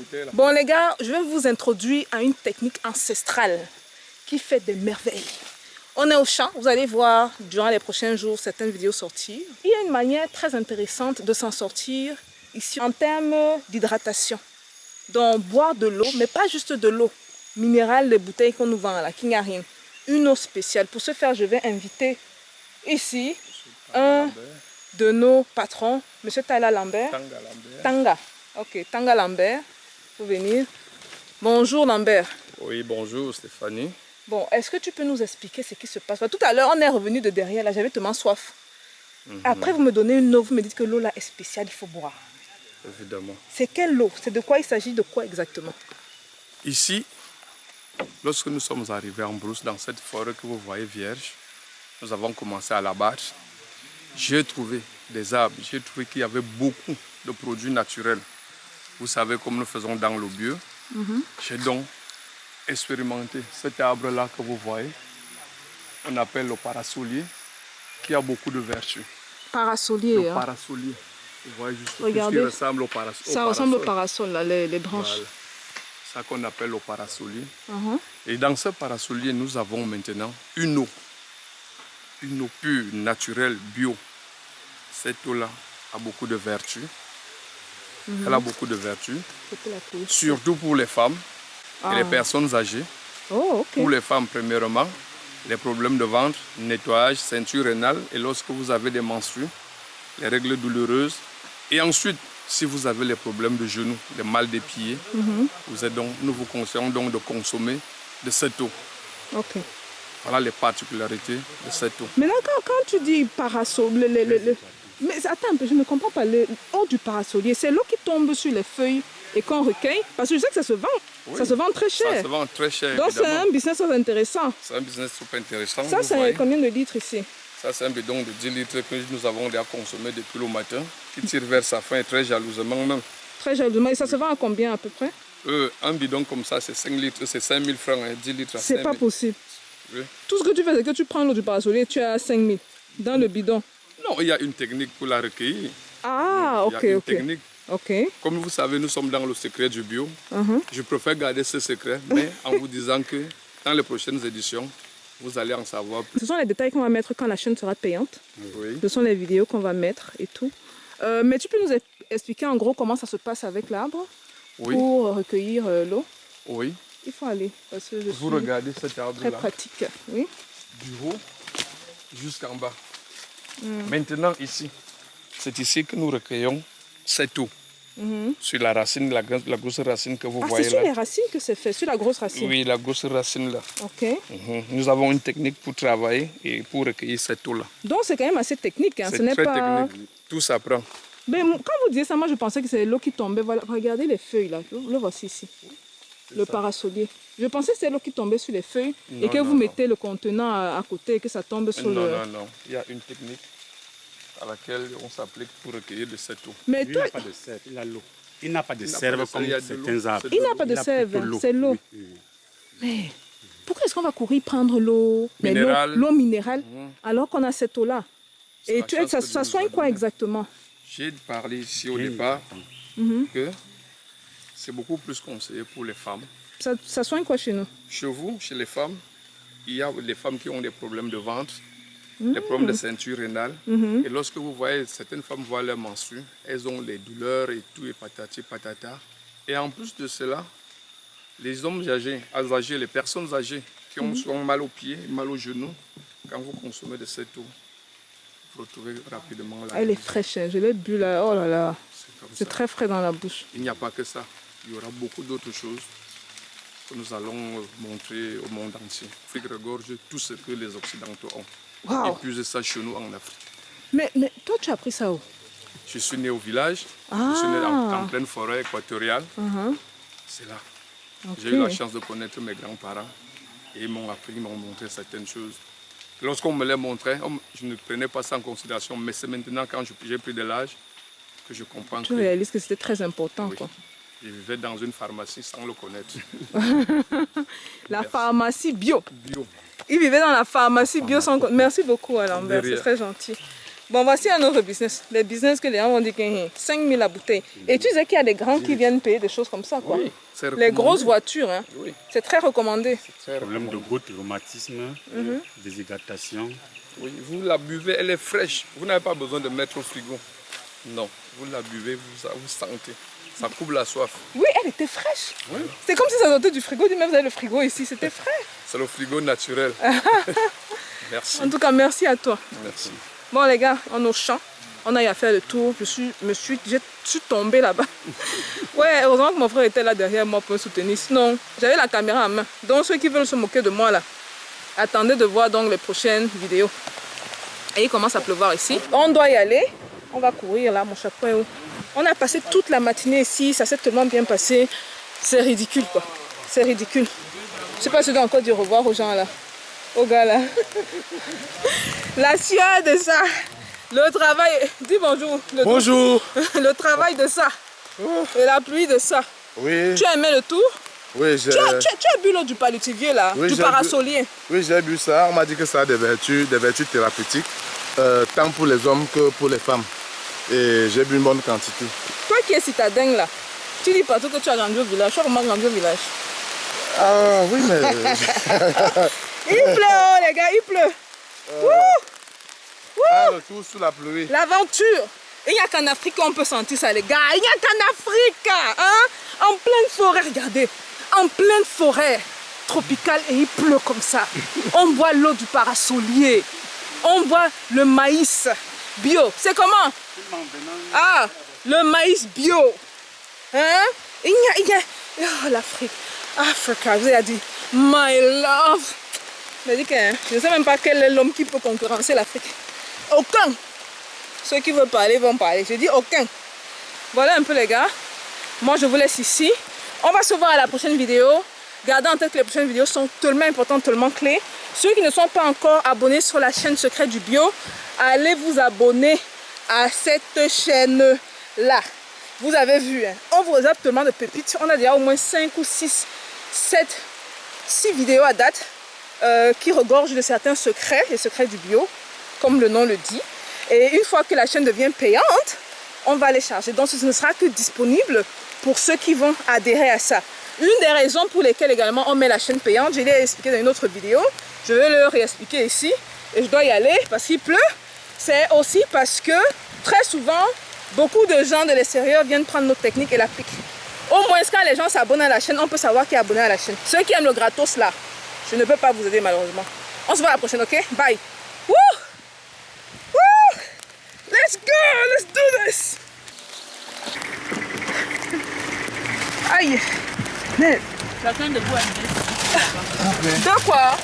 bouteille là. Bon les gars, je vais vous introduire à une technique ancestrale qui fait des merveilles. On est au champ, vous allez voir durant les prochains jours certaines vidéos sortir. Il y a une manière très intéressante de s'en sortir ici en termes d'hydratation. Donc boire de l'eau, mais pas juste de l'eau minérale, les bouteilles qu'on nous vend là, qui n'y a rien. Une eau spéciale. Pour ce faire, je vais inviter ici un de nos patrons, M. Tala Lambert. Tanga Lambert. Tanga. Ok, Tanga Lambert. Faut venir. Bonjour Lambert. Oui, bonjour Stéphanie. Bon, est-ce que tu peux nous expliquer ce qui se passe? Tout à l'heure, on est revenu de derrière, là, j'avais tellement soif. Après, vous me donnez une eau, vous me dites que l'eau là est spéciale, il faut boire. Évidemment. C'est quelle eau? C'est de quoi il s'agit? De quoi exactement? Ici, lorsque nous sommes arrivés en brousse dans cette forêt que vous voyez vierge, nous avons commencé à l'abattre. J'ai trouvé des arbres, j'ai trouvé qu'il y avait beaucoup de produits naturels. Vous savez, comme nous faisons dans le bio, j'ai donc expérimenté cet arbre-là que vous voyez. On appelle le parasolier, qui a beaucoup de vertus. Parasolier. Le Hein? parasolier. Vous voyez juste Regardez, tout ce qui ressemble au parasol. Ça ressemble au parasol, là, les branches. Voilà. C'est ça qu'on appelle le parasolier. Et dans ce parasolier, nous avons maintenant une eau pure, naturelle, bio. Cette eau-là a beaucoup de vertus. Elle a beaucoup de vertus, surtout pour les femmes et les personnes âgées. Oh, ok. Pour les femmes, premièrement, les problèmes de ventre, nettoyage, ceinture rénale, et lorsque vous avez des menstrues, les règles douloureuses. Et ensuite, si vous avez les problèmes de genoux, les mal des pieds, nous vous conseillons donc de consommer de cette eau. Ok. Voilà les particularités de cette eau. Maintenant, quand tu dis parasol, mais attends un peu, je ne comprends pas. L'eau du parasolier, c'est l'eau qui tombe sur les feuilles et qu'on recueille? Parce que je sais que ça se vend. Oui, ça se vend très cher. Ça se vend très cher. Donc c'est un business très intéressant. C'est un business super intéressant. Ça, c'est combien de litres ici? Ça, c'est un bidon de 10 litres que nous avons déjà consommé depuis le matin, qui tire vers sa fin très jalousement même. Très jalousement. Et ça se vend à combien à peu près? Un bidon comme ça, c'est 5 litres, c'est 5 000 francs, 10 litres à 5 000. C'est pas possible. Oui. Tout ce que tu fais, c'est que tu prends l'eau du parasolier, tu as 5 000 dans le bidon. Non, il y a une technique pour la recueillir. Ah, ok, il y a une ok. technique. Ok. Comme vous savez, nous sommes dans le secret du bio. Je préfère garder ce secret, mais en vous disant que dans les prochaines éditions, vous allez en savoir plus. Ce sont les détails qu'on va mettre quand la chaîne sera payante. Oui. Ce sont les vidéos qu'on va mettre et tout. Mais tu peux nous expliquer en gros comment ça se passe avec l'arbre pour recueillir l'eau? Oui. Il faut aller parce que vous regardez cet arbre-là. Très pratique. Oui. Du haut jusqu'en bas. Maintenant ici, c'est ici que nous recueillons cette eau. Sur la racine, la grosse racine que vous voyez là. C'est sur les racines que c'est fait, sur la grosse racine? Oui, la grosse racine là. Ok. Nous avons une technique pour travailler et pour recueillir cette eau là. Donc c'est quand même assez technique. Hein? C'est très technique, tout s'apprend. Mais quand vous disiez ça, moi je pensais que c'est l'eau qui tombait. Voilà. Regardez les feuilles là, le voici ici. Le parasolier. Je pensais que c'est l'eau qui tombait sur les feuilles et que vous mettez le contenant à côté et que ça tombe sur le... Non. Il y a une technique à laquelle on s'applique pour recueillir de cette eau. Mais il n'a pas de sève, il a l'eau. Il n'a pas de sève comme certains arbres. Il n'a pas de sève, c'est l'eau. Mais pourquoi est-ce qu'on va courir prendre l'eau minérale alors qu'on a cette eau-là? Et ça soigne quoi exactement? J'ai parlé ici au départ que c'est beaucoup plus conseillé pour les femmes. Ça soigne quoi chez nous? Chez vous, chez les femmes, il y a les femmes qui ont des problèmes de ventre, des problèmes de ceinture rénale. Et lorsque vous voyez, certaines femmes voient leurs menstrues, elles ont les douleurs et tout, et patati patata. Et en plus de cela, les hommes âgés, les personnes âgées qui ont souvent mal aux pieds, mal aux genoux, quand vous consommez de cette eau, vous retrouvez rapidement la... Elle est fraîche, hein. Je l'ai bu là, oh là là. C'est très frais dans la bouche. Il n'y a pas que ça, il y aura beaucoup d'autres choses que nous allons montrer au monde entier. L'Afrique regorge tout ce que les Occidentaux ont. Wow. Et puis ça chez nous en Afrique. Mais toi, tu as appris ça où? Je suis né au village, je suis né en pleine forêt équatoriale. C'est là. Okay. J'ai eu la chance de connaître mes grands-parents et ils m'ont appris, ils m'ont montré certaines choses. Lorsqu'on me les montrait, je ne prenais pas ça en considération, mais c'est maintenant quand j'ai pris de l'âge que je comprends que... Tu réalises que c'était très important, quoi. Je vivais dans une pharmacie sans le connaître. La pharmacie bio. Bio. Il vivait dans la pharmacie bio sans... Merci beaucoup, Lambert, c'est très gentil. Bon, voici un autre business. Les business que les gens vont dire que 5 000 la bouteille. Et tu sais qu'il y a des grands qui viennent payer des choses comme ça, quoi. Oui, c'est Les recommandé. grosses voitures, hein. Oui. C'est très recommandé. Problème de goutte, rhumatisme, déshydratation. Oui, vous la buvez, elle est fraîche. Vous n'avez pas besoin de mettre au frigo. Non, vous la buvez, vous sentez. Ça coupe la soif. Oui, elle était fraîche. Oui. C'est comme si ça sortait du frigo. Dis-moi, vous avez le frigo ici, c'était frais. C'est le frigo naturel. Merci. En tout cas, merci à toi. Merci. Bon, les gars, on est au champ. On a eu à faire le tour. Je suis tombée là-bas. Ouais, heureusement que mon frère était là derrière moi pour me soutenir. Sinon, j'avais la caméra en main. Donc, ceux qui veulent se moquer de moi là, attendez de voir donc les prochaines vidéos. Et il commence à pleuvoir ici. On doit y aller. On va courir là, mon chapeau est où? On a passé toute la matinée ici. Ça s'est tellement bien passé. C'est ridicule, quoi. C'est ridicule. Je sais pas si je dois encore dire au revoir aux gens là. Aux gars là. La sueur de ça. Le travail. Dis bonjour. Bonjour. Le travail de ça. Et la pluie de ça. Oui. Tu as aimé le tour? Oui, Tu as bu l'eau du palutivier là, Oui, du j'ai parasolier. Oui, j'ai bu ça. On m'a dit que ça a des vertus thérapeutiques, tant pour les hommes que pour les femmes. Et j'ai bu une bonne quantité. Toi qui es citadin là, tu dis partout que tu as grandi au village. Tu as vraiment grandi au village. Ah oui, mais... Il pleut les gars, il pleut. Ah, le tour sous la pluie. L'aventure. Il n'y a qu'en Afrique qu'on peut sentir ça les gars. Il n'y a qu'en Afrique. Hein? En pleine forêt, regardez. En pleine forêt tropicale et il pleut comme ça. On voit l'eau du parasolier. On voit le maïs bio. C'est comment? Ah, le maïs bio. Hein? Il y a... Oh, l'Afrique. Africa, vous avez dit, my love. Je me dis que je ne sais même pas quel est l'homme qui peut concurrencer l'Afrique. Aucun. Ceux qui veulent parler vont parler. Je dis aucun. Voilà un peu les gars. Moi je vous laisse ici. On va se voir à la prochaine vidéo. Gardez en tête que les prochaines vidéos sont tellement importantes, tellement clés. Ceux qui ne sont pas encore abonnés sur la chaîne Secret du Bio, allez vous abonner à cette chaîne-là. Vous avez vu, hein, on vous réserve tellement de pépites. On a déjà au moins 5 ou 6, 7, 6 vidéos à date qui regorgent de certains secrets, les secrets du bio, comme le nom le dit. Et une fois que la chaîne devient payante, on va les charger. Donc ce ne sera que disponible pour ceux qui vont adhérer à ça. Une des raisons pour lesquelles également on met la chaîne payante, je l'ai expliqué dans une autre vidéo, je vais le réexpliquer ici, et je dois y aller parce qu'il pleut. C'est aussi parce que très souvent, beaucoup de gens de l'extérieur viennent prendre notre technique et l'appliquent. Au moins quand les gens s'abonnent à la chaîne, on peut savoir qui est abonné à la chaîne. Ceux qui aiment le gratos là, je ne peux pas vous aider malheureusement. On se voit à la prochaine, ok? Bye! Woo! Woo! Let's go! Let's do this! Aïe! Mais... Quelqu'un de vous a De quoi?